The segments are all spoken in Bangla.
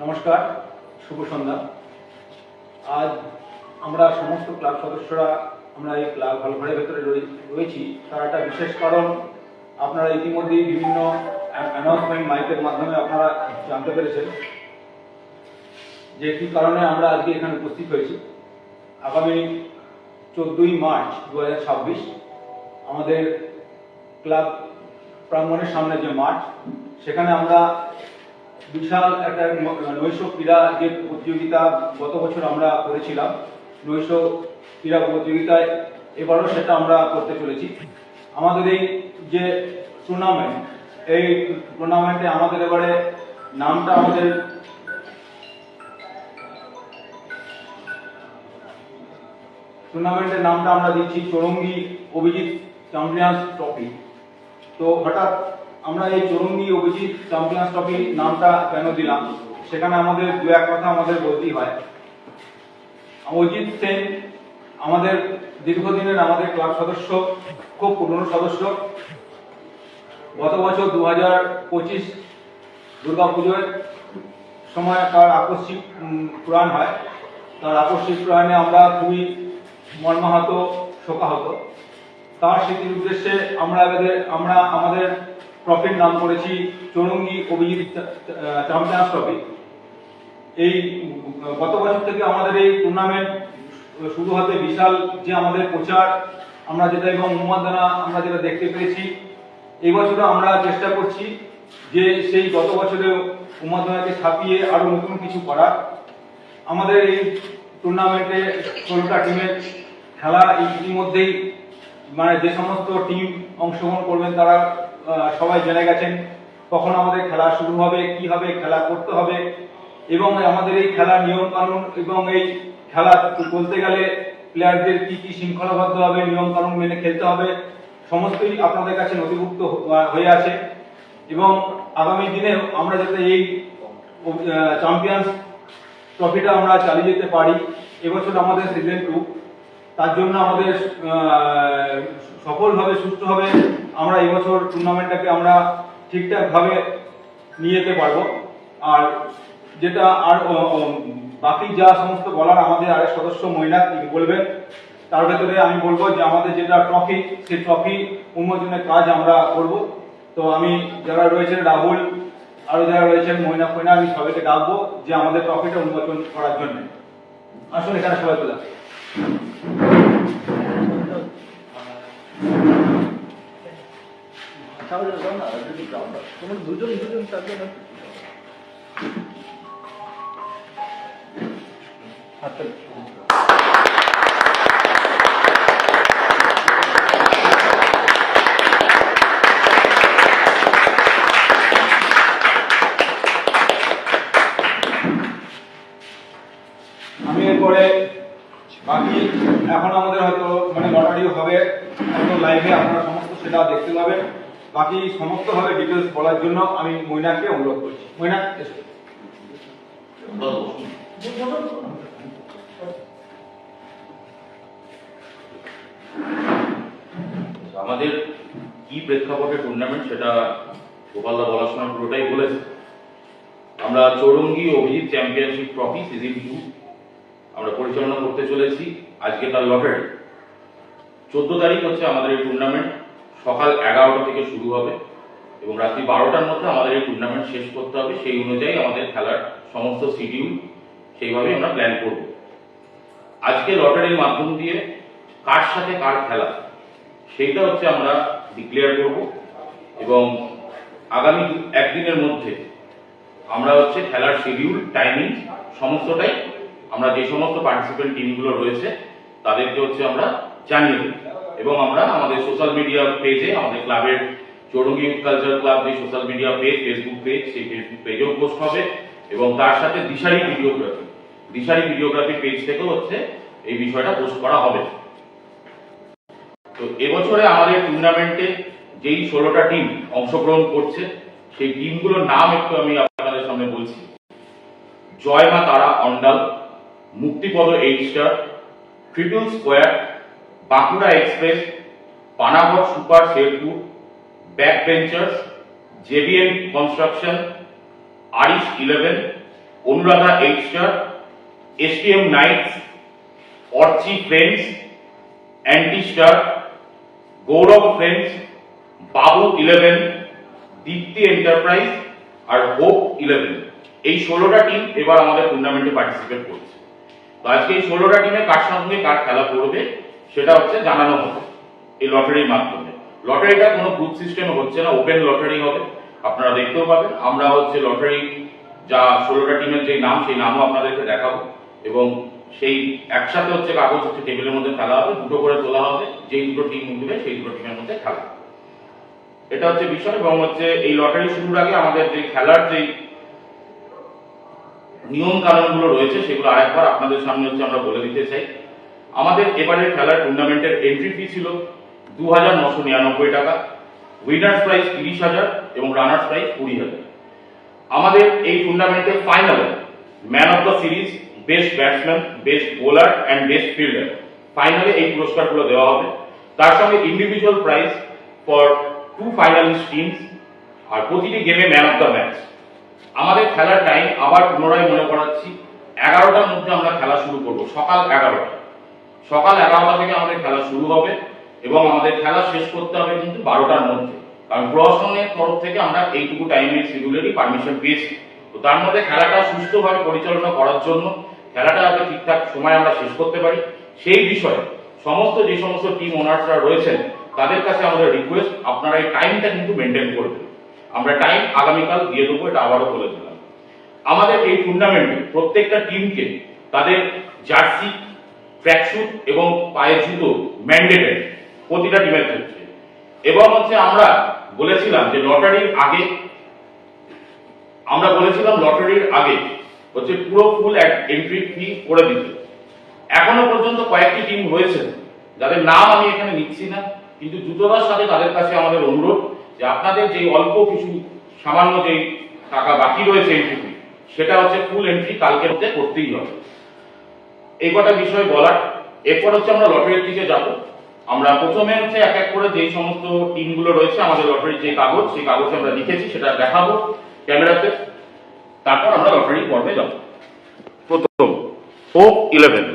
নমস্কার, শুভ সন্ধ্যা। আজ আমরা সমস্ত ক্লাব সদস্যরা আমরা এই ক্লাব হলঘরের ভেতরে রয়েছি। তার একটা বিশেষ কারণ আপনারা ইতিমধ্যেই বিভিন্ন অ্যানাউন্সমেন্ট মাইকের মাধ্যমে আপনারা জানতে পেরেছেন যে কী কারণে আমরা আজকে এখানে উপস্থিত হয়েছি। আগামী 14ই মার্চ 2026 আমাদের ক্লাব প্রাঙ্গণের সামনে যে মাঠ, সেখানে আমরা বিশাল একটা নৈশ ক্রীড়া যে প্রতিযোগিতা গত বছর আমরা করেছিলাম, নৈশ ক্রীড়া প্রতিযোগিতায় এবারও সেটা আমরা করতে চলেছি। আমাদের এই যে টুর্নামেন্ট, এই টুর্নামেন্টে আমাদের এবারে নামটা টুর্নামেন্টের নামটা আমরা দিচ্ছি চৌরঙ্গী অভিজিৎ চ্যাম্পিয়ন্স ট্রফি। তো হঠাৎ আমরা এই চৌরঙ্গী অভিজিৎ চ্যাম্পিয়ন্স ট্রফি নামটা কেন দিলাম, সেখানে আমাদের দু এক কথা আমাদের বলতেই হয়। অজিত সেন আমাদের দীর্ঘদিনের আমাদের ক্লাব সদস্য, খুব পুরনো সদস্য। গত বছর 2025 দুর্গাপুজোর সময় তার আকস্মিক প্রয়াণ হয়। তার আকস্মিক প্রয়াণে আমরা খুবই মর্মাহত, শোকাহত। তার স্মৃতির উদ্দেশ্যে আমরা আমাদের ট্রফির নাম করেছি চৌরঙ্গী অভিজিৎ চ্যাম্পিয়ন্স ট্রফি। এই গত বছর থেকে আমাদের এই টুর্নামেন্ট শুরু হতে বিশাল যে আমাদের প্রচার আমরা যেটা এবং উন্মাদনা আমরা যেটা দেখতে পেয়েছি, এই বছরও আমরা চেষ্টা করছি যে সেই গত বছরের উন্মাদনাকে ছাপিয়ে আরো নতুন কিছু করার। আমাদের এই টুর্নামেন্টে 16টা টিমের খেলা ইতিমধ্যেই যে সমস্ত টিম অংশগ্রহণ করবেন তারা সবাই জেনে গেছেন কখন আমাদের খেলা শুরু হবে, কিভাবে খেলা করতে হবে এবং আমাদের এই খেলার নিয়ম কানুন এবং এই খেলা চলতে গেলে প্লেয়ারদের কি কি শৃঙ্খলাবদ্ধভাবে নিয়ম কানুন মেনে খেলতে হবে, সমস্তই আপনাদের কাছে নথিভুক্ত হয়ে আছে। এবং আগামী দিনে আমরা যাতে এই চ্যাম্পিয়ন্স ট্রফিটা আমরা চালিয়ে যেতে পারি, এবছর আমাদের সিজন 2, তার জন্য আমাদের সফলভাবে সুষ্ঠুভাবে আমরা এবছর টুর্নামেন্টটাকে আমরা ঠিকঠাকভাবে নিয়ে যেতে পারবো। আর যেটা আর বাকি যা সমস্ত বলার আমাদের আরেক সদস্য মৈনাক বলবেন, তার ভেতরে আমি বলবো যে আমাদের যেটা ট্রফি, সেই ট্রফি উন্মোচনের কাজ আমরা করব। তো আমি যারা রয়েছেন রাহুল, আরো যারা রয়েছেন মৈনাক, আমি সবাইকে ডাকবো যে আমাদের ট্রফিটা উন্মোচন করার জন্য। আসলে এখানে সবাই চলে আসে। দুজন আমি এরপরে বাকি এখন আমাদের হয়তো লটারিও হবে, একদম লাইভে আপনারা সমস্ত সেটা দেখতে পাবেন। বাকি সমস্তভাবে ডিটেলস বলার জন্য আমি মৈনাককে অনুরোধ করছি। মৈনাক এসো। আমাদের কি প্রেক্ষাপটে টুর্নামেন্ট সেটা গোপালদা বলার সময় পুরোটাই বলেছে। আমরা Chowringhee Abhijit championship trophy season 2 আমরা পরিচালনা করতে চলেছি। আজকে তার লটারি 14 তারিখ হচ্ছে আমাদের এই টুর্নামেন্ট। সকাল 11টা থেকে শুরু হবে এবং রাত্রি 12টার মধ্যে আমাদের এই টুর্নামেন্ট শেষ করতে হবে। সেই অনুযায়ী আমাদের খেলার সমস্ত শিডিউল সেইভাবে আমরা প্ল্যান করব। আজকে লটারির মাধ্যম দিয়ে কার সাথে কার খেলা সেইটা হচ্ছে আমরা ডিক্লেয়ার করব এবং আগামী একদিনের মধ্যে আমরা হচ্ছে খেলার শিডিউল, টাইমিং সমস্তটাই আমরা যে সমস্ত পার্টিসিপেন্ট টিমগুলো রয়েছে তাদেরকে হচ্ছে আমরা জানিয়ে দেব এবং আমরা আমাদের সোশ্যাল মিডিয়া পেজে, আমাদের ক্লাবের চৌরঙ্গী ইউথ কালচার ক্লাব যে social media page, Facebook page, সেই ফেসবুক পেজেও পোস্ট হবে এবং তার সাথে দিশারি ভিডিওগ্রাফি পেজ থেকেও হচ্ছে এই বিষয়টা পোস্ট করা হবে। তো এবছরে আমাদের টুর্নামেন্টে যেই 16টা টিম অংশগ্রহণ করছে সেই টিমগুলোর নাম একটু আমি আপনাদের সামনে বলছি। Joy Maa Tara Andal, Muktipada 8 star, triple square, Bankura express, Panagarh super Sherpur, back benchers, JBM construction, Arish 11, Anuradha 8 star, STM knights, Archi friends, anti star, Gourav friends, Babu 11, Dipti enterprise আর হোপ 11, এই 16টা টিম এবার আমাদের টুর্নামেন্টে পার্টিসিপেট করছে। তো আজকে এই 16টা টিমে কার সঙ্গে কার খেলা করবে সেটা হচ্ছে জানানো হবে এই লটারির মাধ্যমে। লটারিটা কোনো গ্রুপ সিস্টেমে হচ্ছে না, ওপেন লটারি হবে, আপনারা দেখতেও পাবেন। আমরা হচ্ছে লটারি যা 16টা টিমের যে নাম সেই নামও আপনাদেরকে দেখাবো, এবং সেই একসাথে হচ্ছে কাগজ হচ্ছে টেবিলের মধ্যে ফেলা হবে, দুটো করে তোলা হবে, যেই দুটো টিম উঠবে সেই দুটো টিমের মধ্যে খেলা। এটা হচ্ছে বিষয়। এবং হচ্ছে এই লটারি শুরুর আগে আমাদের যে খেলার যে নিয়ম কানুনগুলো রয়েছে সেগুলো আরেকবার আপনাদের সামনে হচ্ছে আমরা বলে দিতে চাই। আমাদের এবারের খেলার টুর্নামেন্টের এন্ট্রি ফি ছিল 2,999 টাকা, উইনার্স প্রাইজ 30,000 এবং রানার্স প্রাইজ 20,000। আমাদের এই টুর্নামেন্টের ফাইনালে man of the series, best batsman, best bowler and best fielder, ফাইনালে এই পুরস্কারগুলো দেওয়া হবে। তার সঙ্গে individual prize for 2 finalist teams, আর প্রতিটি গেমে ম্যান অফ দ্য ম্যাচ। আমাদের খেলার টাইম আবার পুনরায় মনে করাচ্ছি, 11টার মধ্যে আমরা খেলা শুরু করব, সকাল 11টা। সকাল 11টা থেকে আমাদের খেলা শুরু হবে এবং আমাদের খেলা শেষ করতে হবে কিন্তু 12টার মধ্যে, কারণ প্রশাসনের তরফ থেকে আমরা এইটুকু টাইমের শিডিউলেরই পারমিশন পেয়েছি। তো তার মধ্যে খেলাটা সুষ্ঠুভাবে পরিচালনা করার জন্য, খেলাটা যাতে ঠিকঠাক সময় আমরা শেষ করতে পারি সেই বিষয়ে সমস্ত যে সমস্ত টিম ওনার্সরা রয়েছেন তাদের কাছে আমাদের রিকোয়েস্ট, আপনারা এই টাইমটা কিন্তু মেনটেন করবেন। আমরা টাইম আগামীকাল দিয়ে দেবো, এটা আবারও বলে দিলাম। আমাদের এই টুর্নামেন্টে প্রত্যেকটা টিমকে তাদের জার্সি, ট্র্যাকস্যুট এবং পায়ের জুতো ম্যান্ডেটেড প্রতিটা টিমের ক্ষেত্রে। এবং হচ্ছে আমরা বলেছিলাম যে লটারির আগে হচ্ছে পুরো ফুল এন্ট্রি ফি করে দিতে। এখনো পর্যন্ত কয়েকটি টিম রয়েছে যাদের নাম আমি এখানে নিচ্ছি না, কিন্তু দ্রুততার সাথে তাদের কাছে আমাদের অনুরোধ যে আপনাদের যে অল্প কিছু সামান্য যে টাকা বাকি রয়েছে এন্ট্রি ফি, সেটা হচ্ছে ফুল এন্ট্রি কালকের মধ্যে করতেই হবে। এই কটা বিষয় বলার। এরপর হচ্ছে আমরা লটারির দিকে যাব। আমরা প্রথমে হচ্ছে এক এক করে যেই সমস্ত টিমগুলো রয়েছে আমাদের লটারির যে কাগজ, সেই কাগজে আমরা লিখেছি সেটা দেখাবো ক্যামেরাতে, তারপর আমরা লটারি পর্বে যাব। প্রথম hope 11,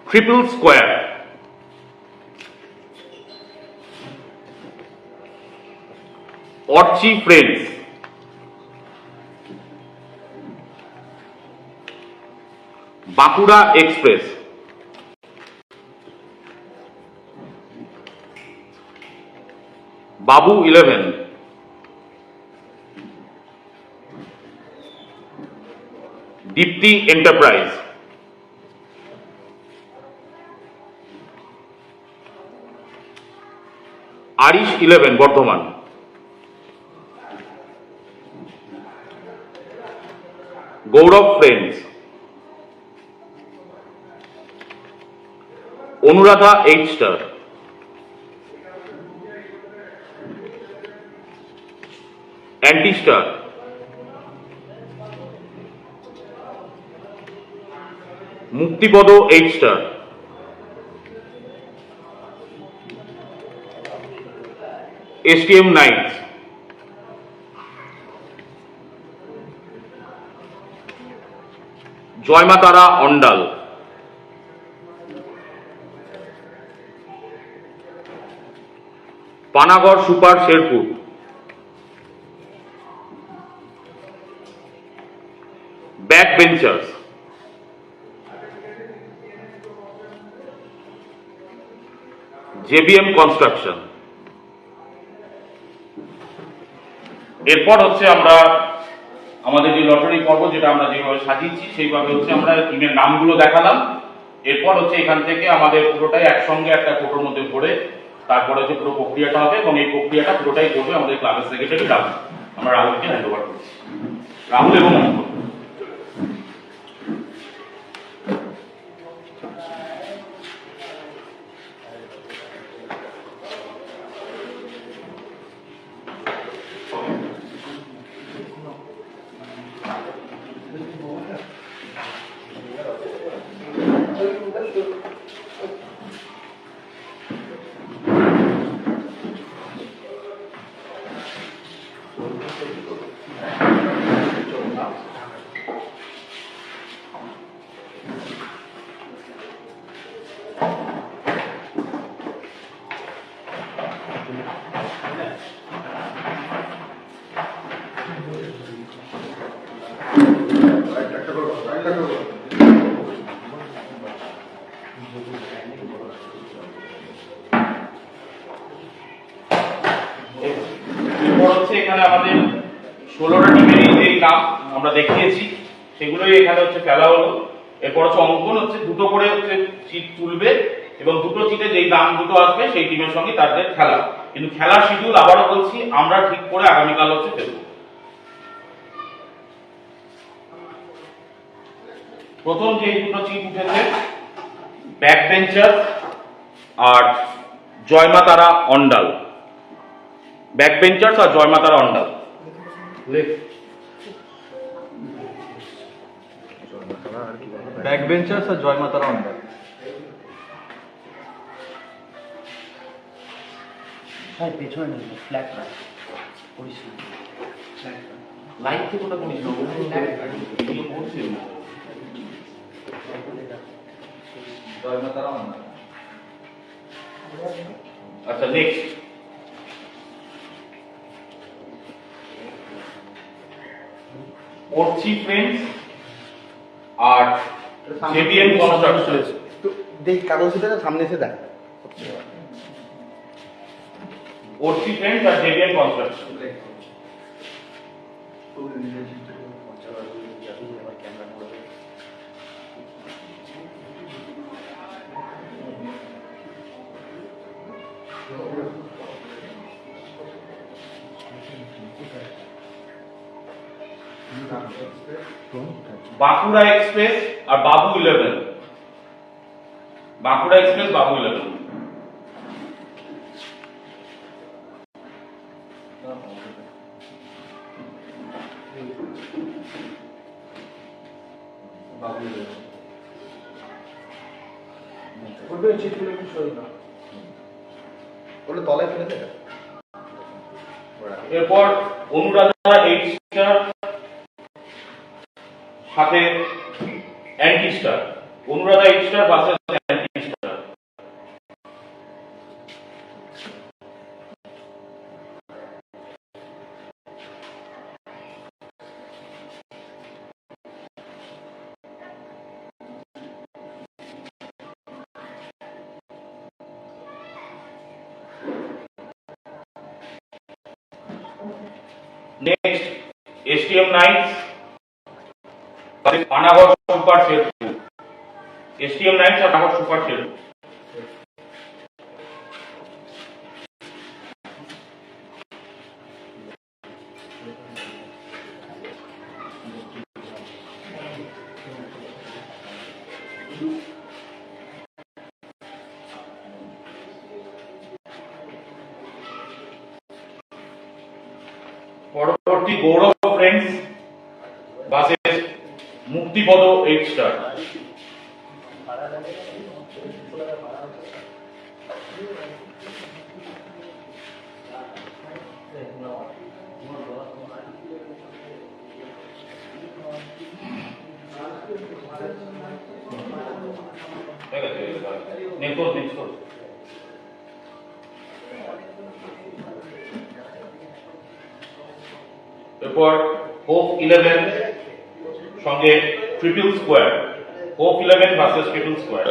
triple square, Archi friends, Bankura express, Babu 11, Dipti enterprise, Arish 11 Bardhaman, Gourav friends, Anuradha 8 star, anti star, Muktipada 8 star, STM knights, Joymatara Andal, Panagarh super Sherpur, back benchers, JBM construction. এরপর হচ্ছে আমরা আমাদের যে লটারি পর্ব, যেটা আমরা যেভাবে সাজিয়েছি সেইভাবে হচ্ছে আমরা টিমের নামগুলো দেখালাম। এরপর হচ্ছে এখান থেকে আমাদের পুরোটাই একসঙ্গে একটা কোটোর মধ্যে ভরে তারপরে হচ্ছে পুরো প্রক্রিয়াটা হবে, এবং এই প্রক্রিয়াটা পুরোটাই করবে আমাদের ক্লাবের সেক্রেটারি রাহুল। আমরা রাহুলকে হ্যান্ড ওভার করছি। রাহুল এবং অঙ্ক। এরপর হচ্ছে এখানে আমাদের 16টা টিমেরই যে নাম আমরা দেখিয়েছি সেগুলোই এখানে হচ্ছে খেলা হলো। এরপর হচ্ছে অঙ্কন হচ্ছে দুটো করে হচ্ছে চিট তুলবে এবং দুটো চিটে যেই নাম দুটো আসবে সেই টিমের সঙ্গে তাদের খেলা। কিন্তু খেলার শিডিউল আবারও বলছি আমরা ঠিক করে আগামীকাল হচ্ছে ফেলবো। প্রথম যে দুটো চিট উঠেছে ব্যাক বেঞ্চার আর জয়মাতারা অন্ডাল। ব্যাক বেঞ্চার্স আর জয়মাতারা অন্ডাল। ব্যাক বেঞ্চার্স আর জয়মাতারা অন্ডাল। হ্যাঁ পেছনে নেই ফ্ল্যাট না করিস না ফ্ল্যাট লাইট থেকে ওটা করিস না জয়মাতারা অন্ডাল। আচ্ছা নেক্সট ওরচি ফ্রেন্ডস আর জেবিএম কনস্ট্রাকশন। তো দেখ কাগজটা সামনে এসে দেখ ওরচি ফ্রেন্ডস আর জেবিএম কনস্ট্রাকশন। বাঁকুড়া এক্সপ্রেস আর বাবু 11। বাঁকুড়া এক্সপ্রেস বাবু 11। ওটা তলায় ফেলে দে এরপর অনুরাধা 8 স্টার সাথে anti star. Anuradha 8 star versus anti star. Next STM 9 Panagarh super Sherpur. STM 9 আর পানাগড় সুপার শেরপুর। পরবর্তী Gourav friends versus Muktipada 8 star. ঠিক আছে নেক্সট এরপর হোপ 11 সঙ্গে triple square. Hope 11 versus triple square.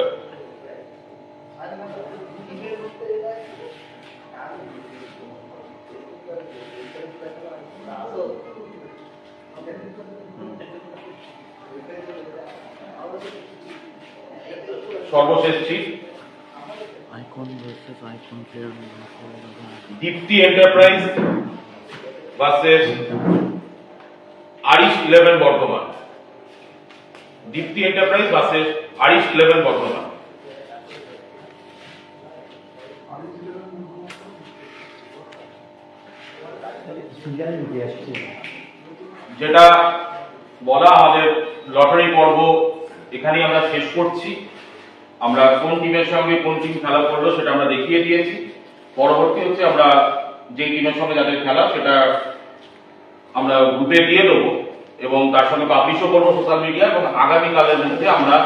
সর্বশেষ chit icon versus icon player Dipti enterprise versus Arish 11 Bardhaman. Dipti enterprise versus Arish 11 Bardhaman. যেটা বলা আমাদের লটারি পর্ব এখানেই আমরা শেষ করছি। আমরা কোন টিমের সঙ্গে কোন টিম খেলা করলো সেটা আমরা দেখিয়ে দিয়েছি। পরবর্তী হচ্ছে আমরা যে টিমের সঙ্গে যাদের খেলা সেটা আমরা গ্রুপে দিয়ে দেবো এবং তার সঙ্গে পাবলিশও করবো সোশ্যাল মিডিয়া, এবং আগামীকালের মধ্যে আমরা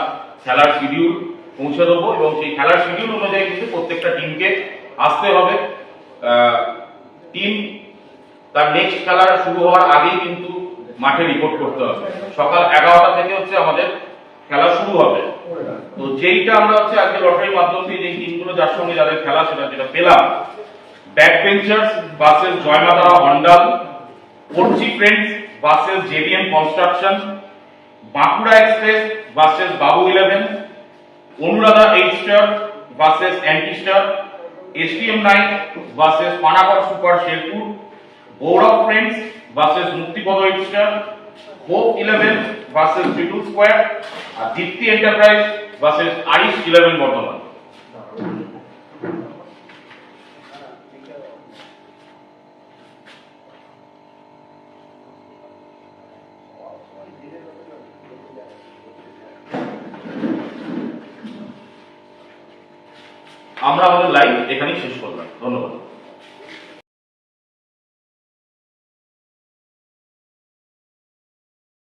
খেলার শিডিউল পৌঁছে দেবো এবং সেই খেলার শিডিউল অনুযায়ী কিন্তু প্রত্যেকটা টিমকে আসতে হবে। টিম তার নেক্সট খেলা শুরু হওয়ার আগেই কিন্তু মাঠে রিপোর্ট করতে হবে। সকাল 11টা থেকে হচ্ছে আমাদের খেলা শুরু হবে। তো যেইটা আমরা হচ্ছে আজকে লটারির মাধ্যম দিয়ে যে টিমগুলো যার সঙ্গে যাদের খেলা সেটা যেটা পেলাম, back benchers versus Joymatara Andal, পড়চি friends versus JBM construction, Bankura express versus Babu 11, Anuradha 8 star versus anti star, STM 9 versus Panagarh super Sherpur, Gourav friends versus Muktipada 8 star, hope 11 versus বিটুল স্কোয়ার, আর দীপ্তি এন্টারপ্রাইজ ভার্সেস আইস 11 বর্ধমান। আমরা আমাদের লাইভ এখানেই শেষ করলাম। ধন্যবাদ।